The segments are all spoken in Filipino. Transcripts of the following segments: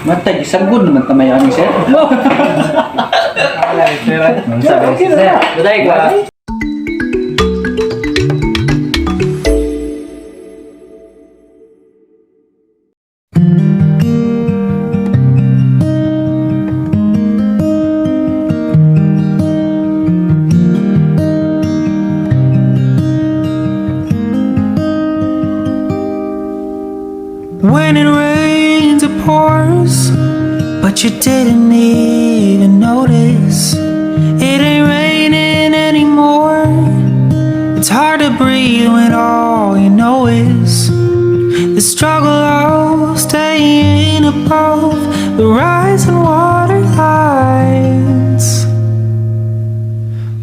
Matay, isang good naman tamayo ani sir. Sabi sir. Buday ko. When it rains, it pours, but you didn't even notice. It ain't raining anymore. It's hard to breathe when all you know is the struggle of staying above the rising water lines.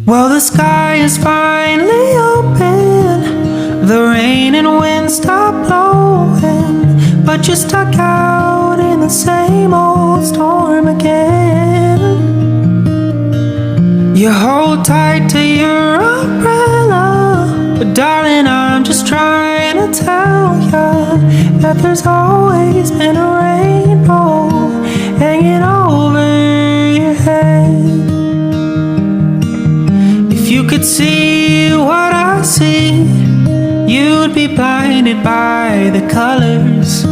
Well, the sky is finally open, the rain and wind stop blowing, but you're stuck out in the same old storm again. You hold tight to your umbrella, but darling, I'm just trying to tell ya that there's always been a rainbow hanging over your head. If you could see what I see, you'd be blinded by the colors,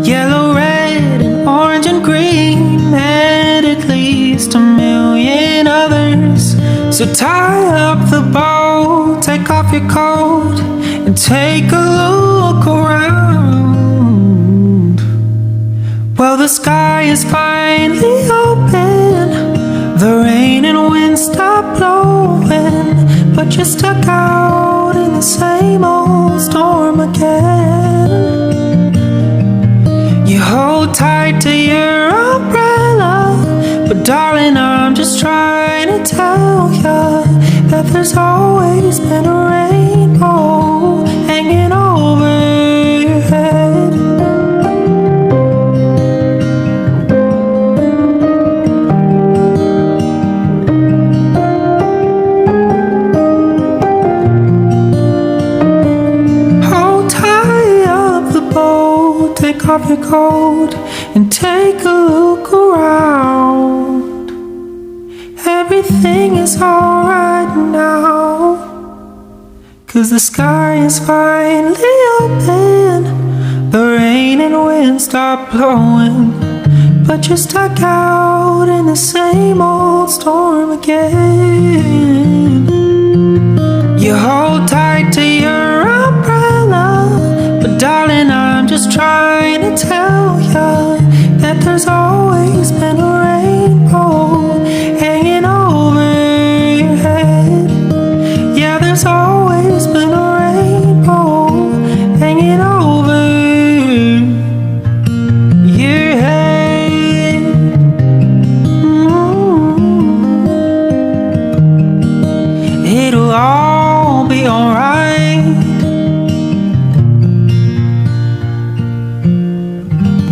yellow, red, and orange and green, and at least a million others. So tie up the boat, take off your coat, and take a look around. Well, the sky is finally open, the rain and wind stop blowing, but you're stuck out in the same old storm again. You hold tight to your umbrella, but darling, I'm just trying to tell ya that there's always been a rainbow hanging over your head. Take off your coat and take a look around. Everything is alright now, 'cause the sky is finally open, the rain and wind stop blowing, but you're stuck out in the same old storm again. You hold tight to your umbrella, but darling, I'm just trying to tell ya that there's always been a rainbow hanging over your head. Yeah, there's always been a rainbow hanging over your head. It'll all be alright.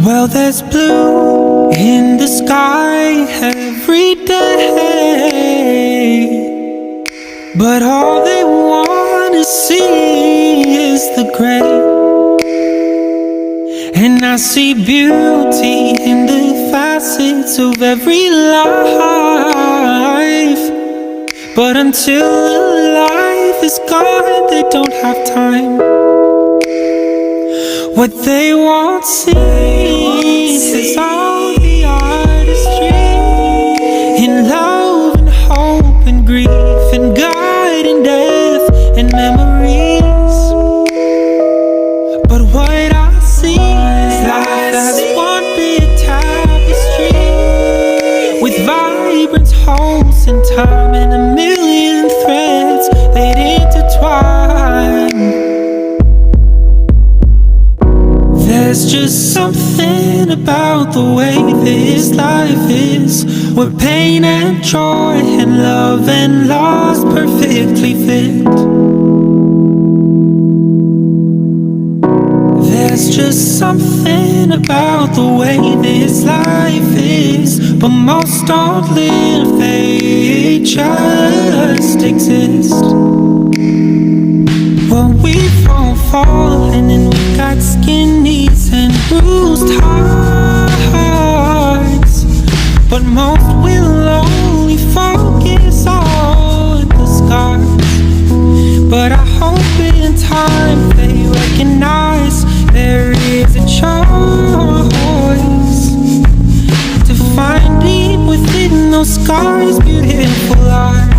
Well, there's blue in the sky every day, but all they want to see is the gray. And I see beauty in the facets of every life, but until life is gone, they don't have time. What they won't see is all the artistry in love and hope and grief and God and death and memories. But what I see is life as one big tapestry with vibrant hopes and time and a million threads that intertwine. There's just something about the way this life is, where pain and joy and love and loss perfectly fit. There's just something about the way this life is, but most don't live, they just exist. Well, we've all fallen and we've got skin knees and bruised hearts. but most will only focus on the scars. But I hope in time they recognize there is a choice to find deep within those scars beautiful art.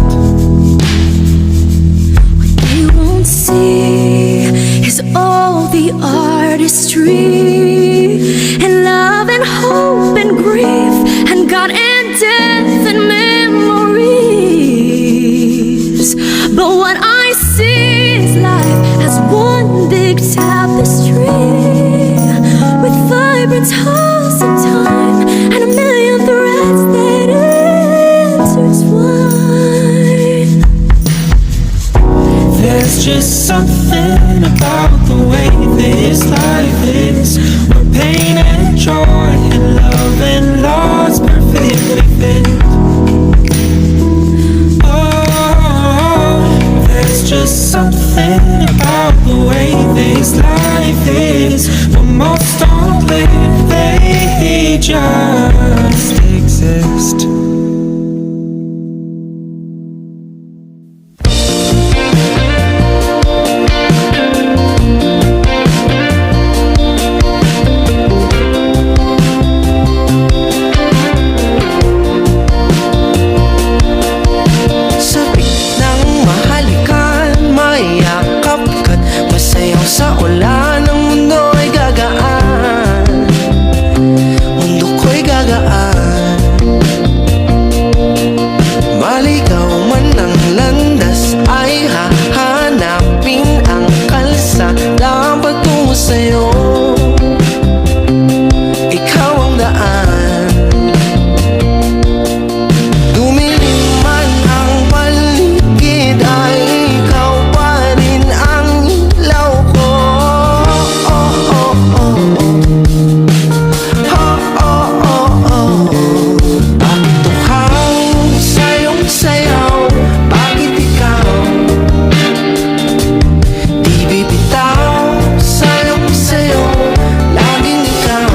What they won't see is all the artistry and love and hope and grief and God and death and memories. But what I see is life as one big tapestry with vibrant halls of time and a million threads that intertwine. There's just something about the way this life is, where pain and joy and love and loss perfectly fit. Oh, there's just something about the way this life is, but most don't live, they just exist. Sa ulan ng mundo ay gagaan, mundo ko'y gagaan. Maligaw man ang landas ay hahanapin ang kalsada patungo sa'yo. Ikaw ang daan. Dumilim man ang paligid ay ikaw pa rin ang ilaw ko. Bakit uhaw sayong sayaw? Bakit ikaw di bibitaw? Sayong sayo, laging ikaw.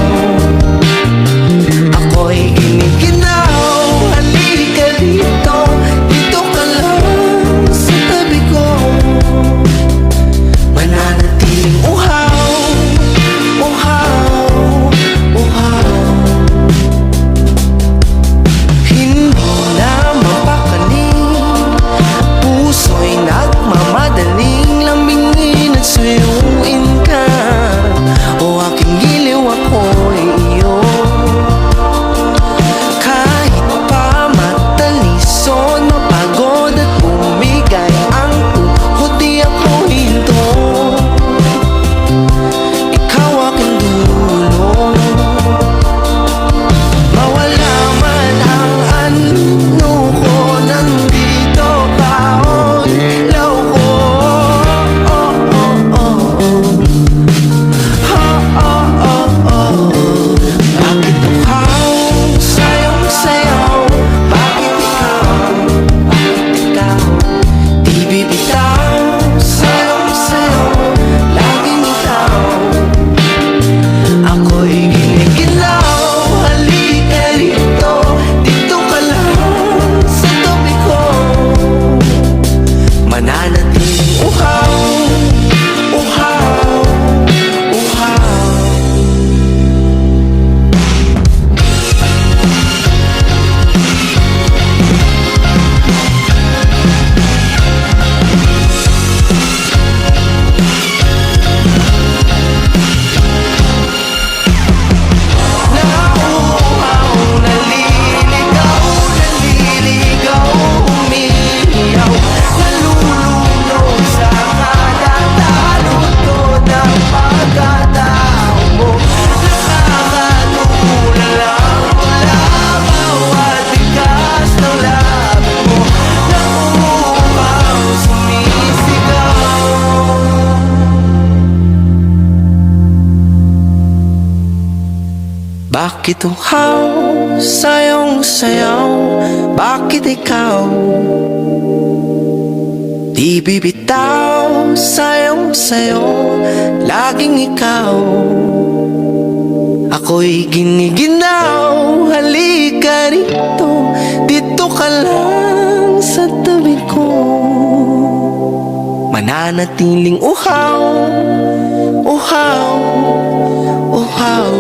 Ako'y giniginaw. Halika dito, dito ka lang sa tabi ko. Mananatiling uhaw, uhaw, uhaw. Hindi na mapakaling, puso'y nagmamadaling lambingin at suyuin ka. O aking giliw, ako'y iyo. Kahit pa matalisod, mapagod at bumigay ang tuhod, di ako hinto. Ikaw aking dulo. Mawala man ang ano ko, nandito ka, o ilaw ko. Bakit uhaw sayong sayaw? Bakit ikaw? Bakit ikaw di bibitaw? Sayong sayo, laging ikaw. Ako'y giniginaw. Halika rito, dito ka lang sa tabi ko. Mananatiling uhaw, uhaw, uhaw. Nauuhaw, naliligaw, naliligaw, umiiyaw, nalulunod sa kadatalutod ng pagkatao mo. Nakakatulala mula bawat tigas ng labi mo. Nauuhaw, sumisigaw. Bakit uhaw sayong sayaw? Bakit ikaw di bibitaw? Sayong sayo, laging ikaw. Ako'y giniginaw, halika rito, dito ka lang sa tabi ko. Mananatiling uhaw, uhaw, uhaw.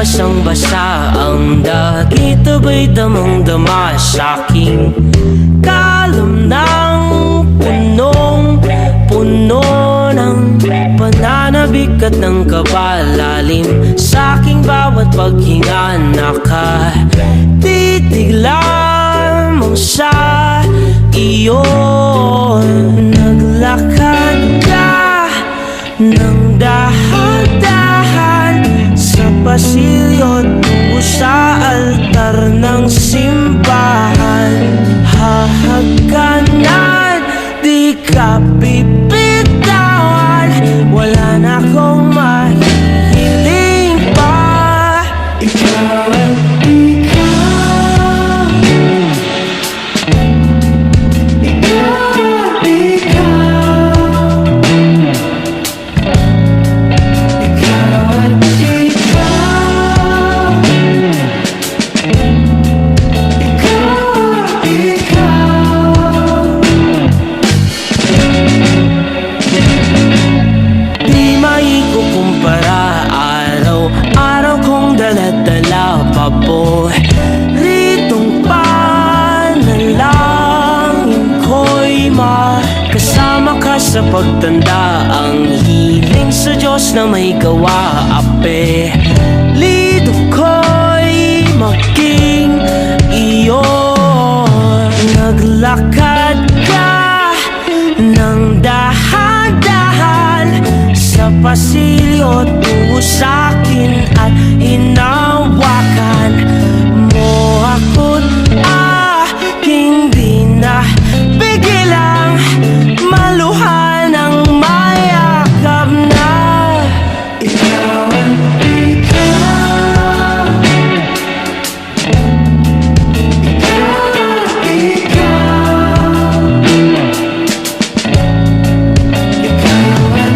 Basang-basa ang dagit, aba'y damang-dama sa'king kalam ng punong-puno ng pananabik at ng kabalalim. Sa'king bawat paghinga nakatitig lamang sa iyo. Naglakad ka ng dahan-dahan sa pasilyo tungo sa altar ng simbahan. Hahagkanan, di ka pipitawan, wala na akong mahihiling pa. Ikaw at ikaw, ikaw at ikaw, ikaw at ritong panalangin ko'y makasama ka sa pagtanda. Ang hiling sa Diyos na may gawa, apelido ko'y maging iyo. Naglakad ka ng dahan-dahan sa pasilyo tungo sa'kin at hinawakan mo ako't aking binabigilang maluhan ng mayakap na. Ikaw at ikaw, ikaw at ikaw, ikaw at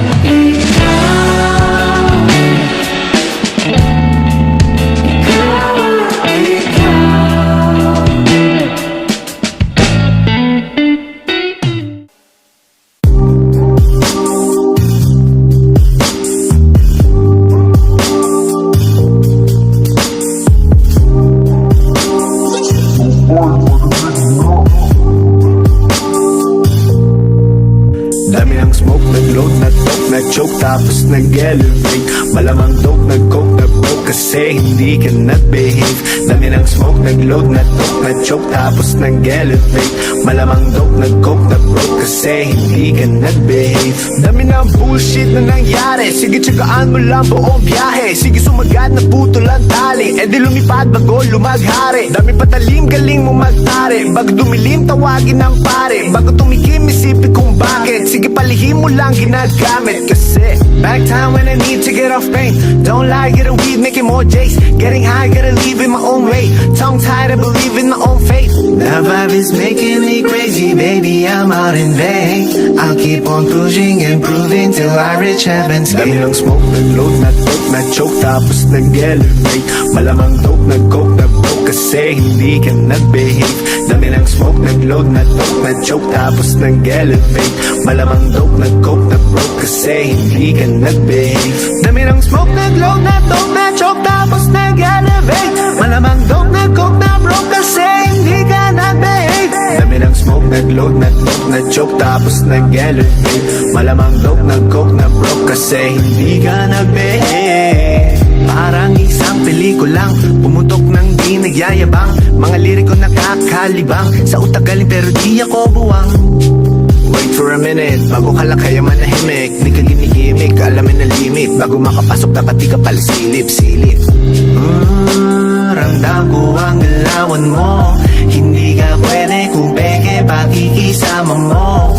dami ng smoke, nag-load, nag-talk, nag-choke, tapos nag-elevate. Malamang dope, nag-coke, nag-broke, kasi hindi ka nag-behave. Dami ng smoke, nag-load, nag-talk, nag-choke, tapos nag-elevate. Malamang dope, nag-coke, nag-broke, kasi hindi ka nag-behave. Dami ng bullshit na nangyari, sige tsagaan mo lang buong biyahe. Sige sumagad na putol ang tali, edi lumipad bago lumaghari. Dami patalim, galing mo magtari, bago dumilim tawagin ng pare. Bago tumikim isipin kung bakit, sige palihim mo lang ginagamit. Kasi back time when I need to get off pain, don't lie, get a weed, making more J's. Getting high, gotta leave in my own way. Tongue tied, I believe in my own faith. The vibe is making me crazy, baby, I'm out in vain. I'll keep on pushing and proving till I reach heaven's Dami gate. ng smoke, nag-load, nag-talk, nag-choke, tapos nag-elevate. Malamang dope, nag-coke, nag-broke, kasi hindi ka nag-behave. Dami ng smoke, nag-load, nag-talk, nag-choke, tapos nag-elevate. Malamang dope, nag-coke, nag-broke, kasi hindi ka nag-behave. Dami ng smoke, nag-load, nag-talk, nag-choke, tapos nag-elevate. Malamang dope, nag-coke, nag-broke, kasi hindi ka nag-behave. Dami ng smoke, nag-load, nag-talk, nag-choke, tapos nag-elevate. Malamang dope, nag-coke, nag-broke, kasi hindi ka nag-behave. Parang isang pelikulang pumutok ng di nagyayabang. Mga liriko nakakalibang, sa utak galing pero di ako buwang. Huwag wait for a minute bago ka lang kaya manahimik. Di ka ginigimik, alamin na limit. Bago makapasok dapat di ka pala silip. Ramdam ko ang galawan mo. Hindi ka pwede kung peke pakikisama mo.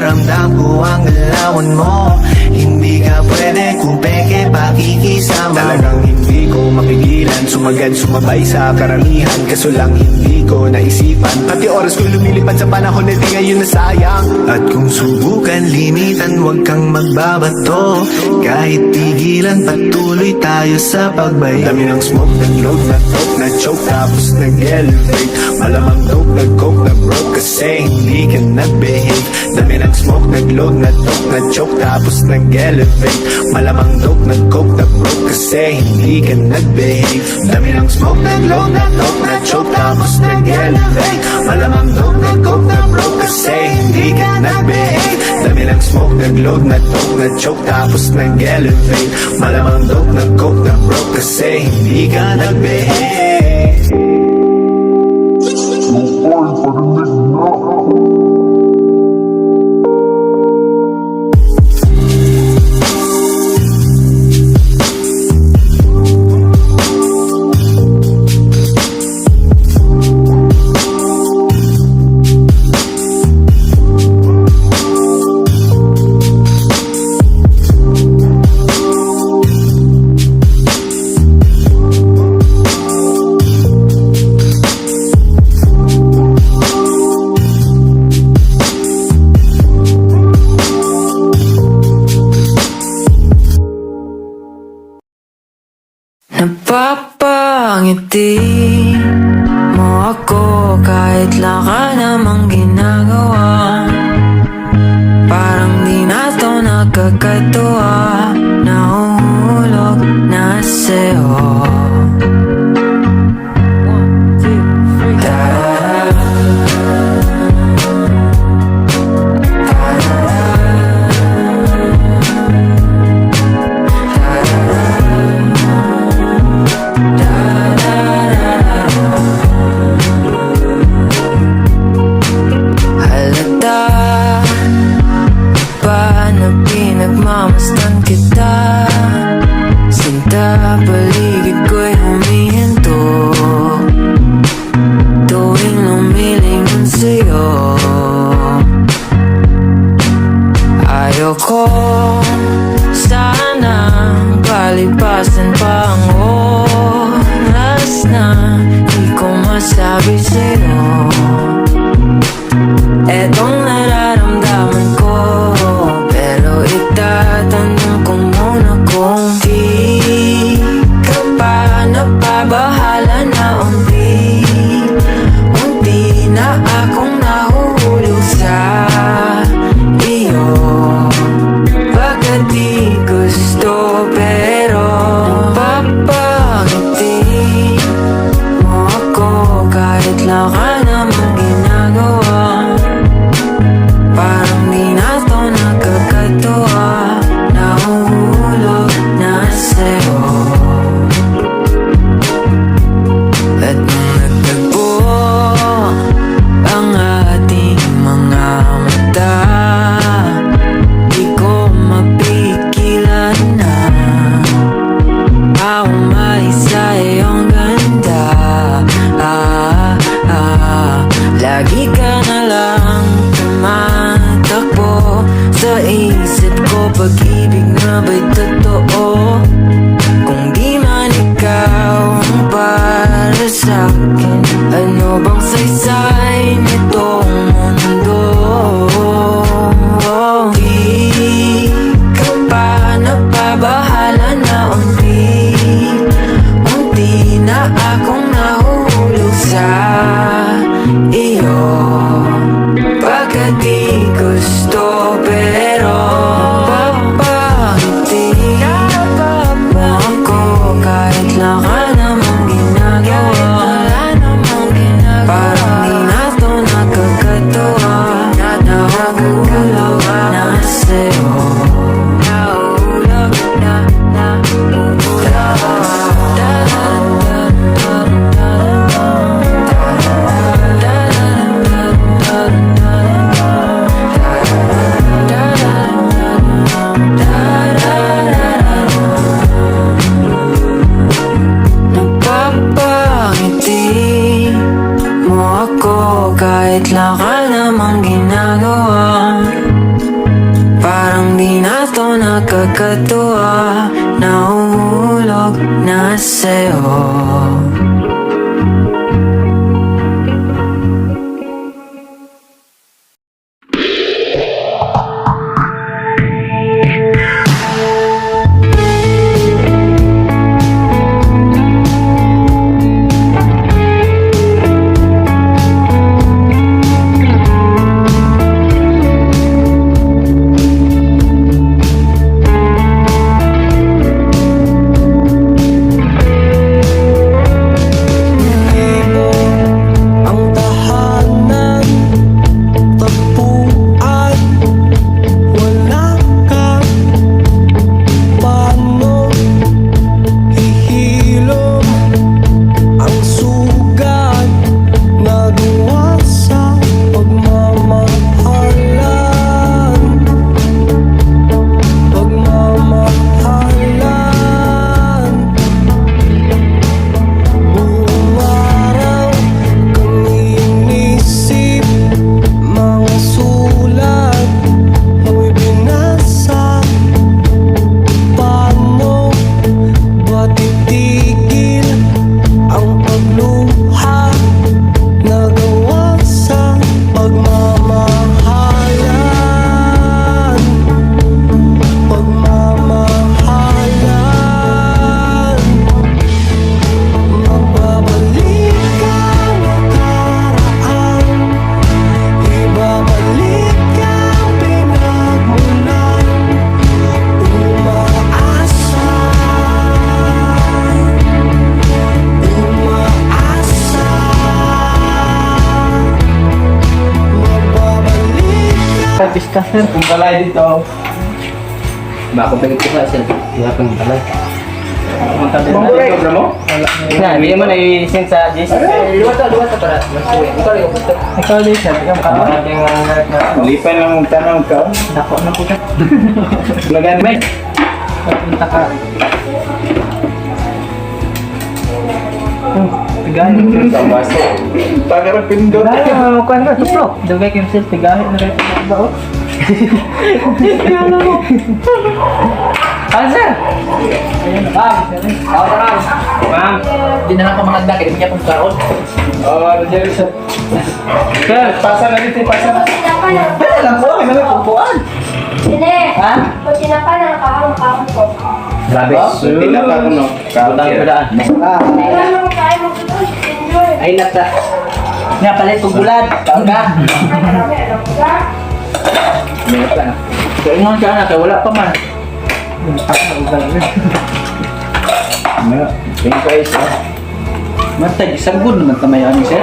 Ramdam ko ang galawan mo. Hindi ka pwede kung peke pakikisama. Talagang hindi ko mapigilan, sumagad sumabay sa karamihan. Kaso lang hindi ko naisipan, pati oras ko lumilipad sa panahon na di ngayon nasayang. At kung subukan limitan, huwag kang magbabato. Kahit tigilan, patuloy tayo sa pagbay. Dami ng smoke, nag-load, na-toke, na-choke, tapos nag-elevate. Malamang dope, nag-coke, na-broke, kasi hindi ka nag-behave. Dami ng smoke, nag-load, na-toke, na-choke, tapos nag-elevate. Malamang dope, nag-coke, na-broke, kasi hindi ka nag-behave. Dami ng smoke, nag-load, na-toke, na-choke, tapos nag-elevate. Malamang dope, nag-coke, na-broke, kasi hindi ka nag-behave. Dami ng smoke, nag-load, na-toke, na-choke, tapos nag-elevate. Malamang dope, nag-coke, na-broke, kasi hindi ka nag-behave. Napapangiti mo ako kahit lang ka namang ginagawa. Parang di na to nagkakatuwa. Nahuhulog na sa'yo. Pinagmamasdan kita, sinta paligid ko'y humihinto. Tuwing lumilingon sa'yo, ayoko sanang palipasan pa ang oras na di ko masabi sa'yo etong nararamdaman ko. Itatanong ko muna kung di ka pa napabahala na unti na akong nahuhulog sa iyo. Pagkat di gusto pero nakakatuwa, nahuhulog na sa'yo. Pista sir, kung balay dito. Ba ako pagit ko sir. Wala pang balay. Punta din na dito mo? Na, hindi mo na i-send sa JC. Luwa to para. Ikaw din sir, ikaw ka. Lipan lang mong tanong ka. Dako na po ka. Lagan may. Punta ka. Tigahin ko sa baso. Pagkarang pindot. Kuan ka, tuplok. Dugay kim sir, tigahin na rin sa bao. Sir? Ayun na, ma'am. Ma'am, hindi na lang pa mga dagdag. Hindi niya pong karoon. Oh, Jerry sir. Sir, Pasa na dito, pasa na. pwede lang po. May mga pumpuan. Sine, Ha? pag sinapa na nakahang ko. Grabe. Tila pa ako no. Butang ko daan. Kailan mo kaya mo ito? Enjoy. Ay, nata. Nga, palit kong bulan. Taon ka. Marami, alam ko ba? Meron ka na. Kaya ingon ka na, kaya wala pa man. Yung guys, Matay, isang good naman tamay ani sir.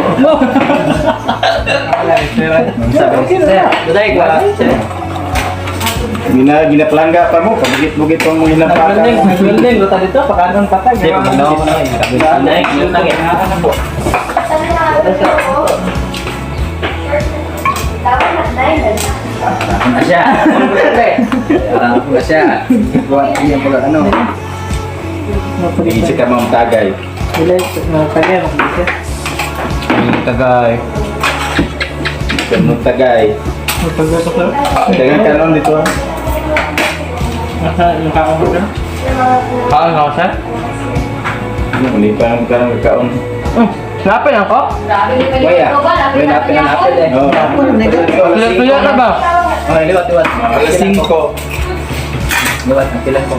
Sabi sir, buday ko sir. ginaplangga pa mo, pabugit-bugit pa mo hinapaka. Nag-welding, luta dito, pakanon patag. Sir, pagkano mo na yun. Naik, luta yun. Sabi na ako. Dapat na 9. Ako na siya. Ako na siya. Buwan niya pala ano. Iisip ka mong tagay. Tagay. Ganun tagay. Tagay ka nun dito ha. Yung kaon ko na? Kaon ka sir? Muli pa ang karang kakaon. Napin ako? Waya. May napin na napin eh. Tuloy ka ba? Oh, liwat. Alas 5. Liwat, ang pilan ko.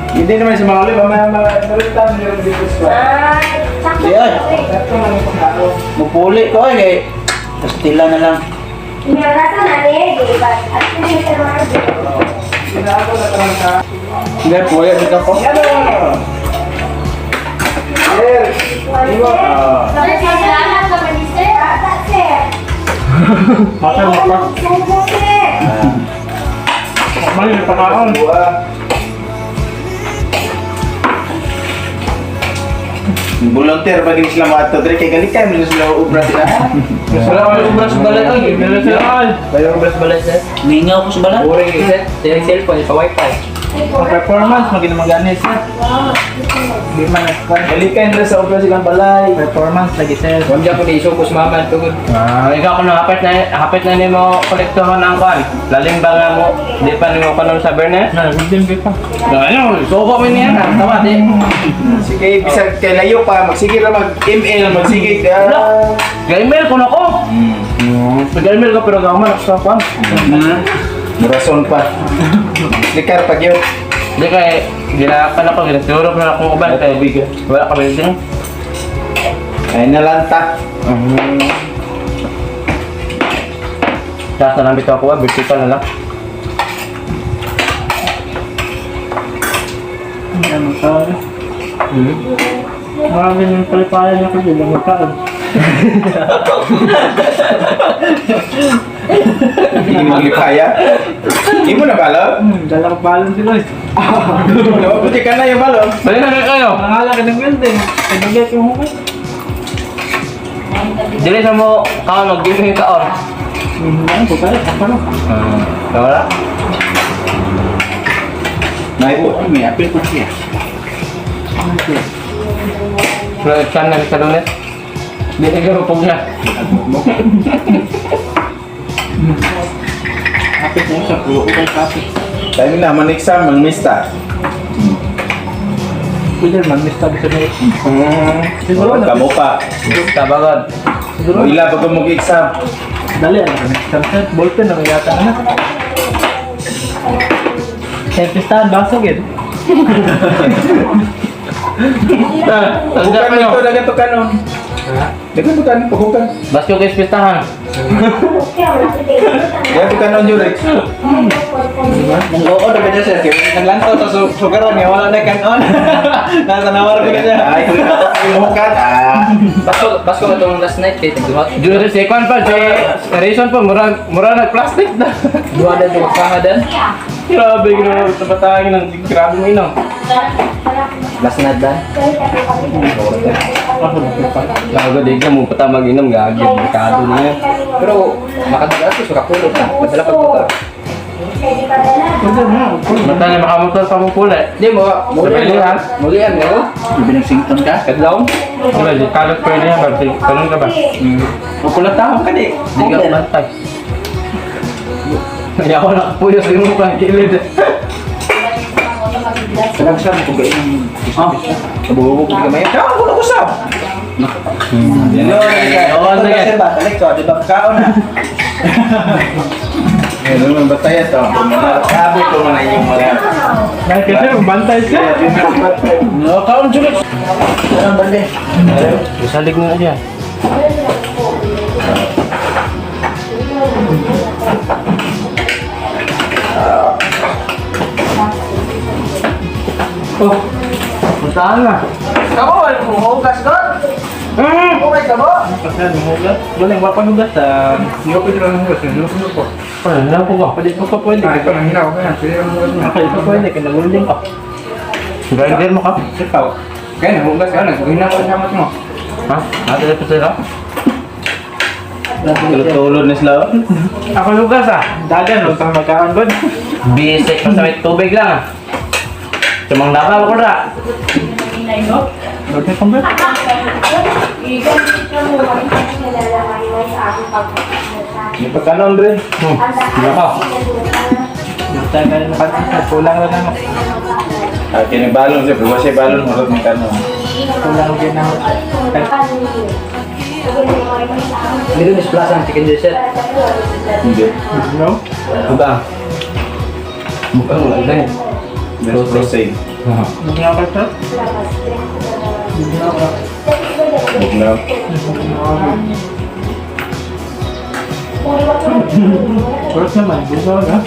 Hindi naman sa mga ulit, mga nalitan yung dito sa. Ay, sakto. Diyan. Mupuli ko eh. Pastila na lang. Inarata na ni, di ba? At hindi ka naman. Hindi, puya dito ko. Sabi sa lahat naman ni sir. Ata sir. Makan apa? Sumo sir. Mali na pakaon. Volunteer pa din sila mga ato. Kaya galikay mo sila ubra sila. Wala ko yung ubras balat ko. Meron sila. Bayang ubra sa balay sir. Mingaw ko sa balat. Uri. Sir, yung cellphone, pa wifi. Ang performance, maginaganit siya. Hindi man nagkwan. Balikan na sa obra silang balay. Performance lagi sir. Huwag dyan ko na-isukos mama. Ikaw ko na hapit na ni mo kolektohan ang kwan. Lalim ba nga mo, di pa ni mo kanon sa Bernet? Hindi pa. Ano, suko mo niya. Tama, di. Sige, bisag kay layo pa, magsige ra mag-email, magsige Gamer ko na ko. Gamer ko pero gaman ako sa kwan. rason pa. Likar pag yun. Hindi kaya, ginapan ako, ginaturo na akong uban. Kaya wala ka ba yun? Ay nalanta. Taas na lang bito ako, vertical na lang. Ano tawag? Marami ng palipayan ako dyan, lang magkaan. Hindi mo lipaya. Hindi mo na balon? Dala ko balon sila eh. Nababuti ka na yung balon. Bali na kayo. Nangalan ka ng welding. Pinagay yung hukay. Dili sa mo, mag-giving ka on. Ano po pala? Apa no? Wala? May apil pa siya. Saan na sa lunet? Hindi ka rupog na. Kapit mo siya, puro ko kay kapit. Tayo na, man-exam, man-mista. Pwede man, mista bisa na yun. Siguro na. Kamu pa. Tabagad. Siguro Ila bago mag-exam. dali, ano kami. Samsat, ballpen na may yata na. Tempistahan, basag yun. Bukan ito, dagan to kanon. Dagan to kanon, pagukan. Basko guys, pistahan. Dagan to kanon, Jurex. Oo, dapat na siya. Naglantaw sa sukaran niya, wala na kanon. Nasa nawar ko niya. Ay, ito na yung bukan. Basko ba itong last night kay Tigdumat? Jure, second pa, reason po, mura nag-plastic na. Dua na yung makahadan. Grabe, grabe, tabatangin ng grabe mo inom. Last night dan? Gago, di ka mo pata mag-inom, gagi, merkado niya. Pero, makadalas ko, suka pulot na. Madala pag motor. Mata niya makamotor pa mo pula. Di mo, mulian. Mulian mo? Binagsington ka? Kadlaw? Wala, di kalot pwede yan. Kanon ka ba? Mapulat tao ka di. Di ka bantay. Kaya ako nakapuyos yung mukha kilid. Sarang siya, kung kayo ng Kabuhubog ka may. Kaya ako nakusap. Yan Oo, sige. Sir ba? Talik ko, di ba kaon na? Yan naman bataya to. Sabi ko man yung mga. Kasi bantay siya. Kaon sulit. Anong bande? Salig mo na siya. Oh, puntahan na. Kamu, hugas doon? Okay ka ba? Kasi humugas. Wala yung mapanugas sa... Hindi ko pwede lang hugas. Hindi ko po. Ano po ba? Pwede ko pa pwede. Ito nang hinaw ka yan. Pwede lang hugas mo. Pwede pa pwede. Kinaguling ka. Grinder mo ka. Ikaw. Kaya nahugas ka. Naghinang ka samat mo. Ha? Nada pa sila? Tulod na sila. Ako hugas ah. Dagan. Huwag kang magkaon doon. Bisik pa sa may tubig lang ah. Cumang dapat ako na. Bakit kong ba? May pagkanon rin. Hindi ako. Basta ka rin napansin. Kulang lang ano. Kinibalon siya. Buwa siya balon. Hulog ng kanon. Kulang din ako. Meron is plus ang chicken dessert. Hindi. No? Buka. Mukhang wala na eh. That's proceed. Hindi nga ba ito? Huwag na. First naman. Gusto ka?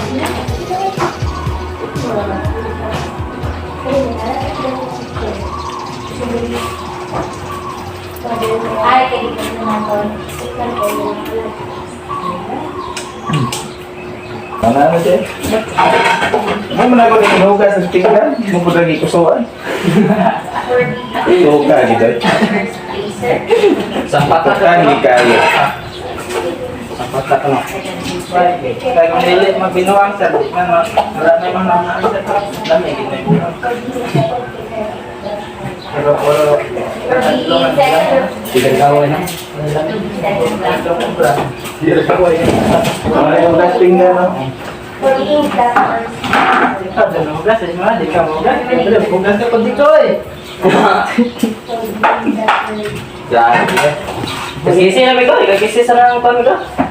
Ay, kaya dito naman to. Mana na siya? Ano mo na ako rin hugas sa tingnan? Mo po lagi kusuan? Hugas dito. Sapat Kan di kaya. Sapat ka lang. Kaya kung dili magbinuang sir, di man wala na yung mga sir. Dami gina yung pero tulungan sila. Tiga kaway na. Hindi rin ako eh. Yung casting na, no? Ikaw, dyan ang hugas. Di ba? Di ka hugas. Hugas ka pa dito eh. Grabe. Kagisi na may ko. Kagisi sa nang pamilya.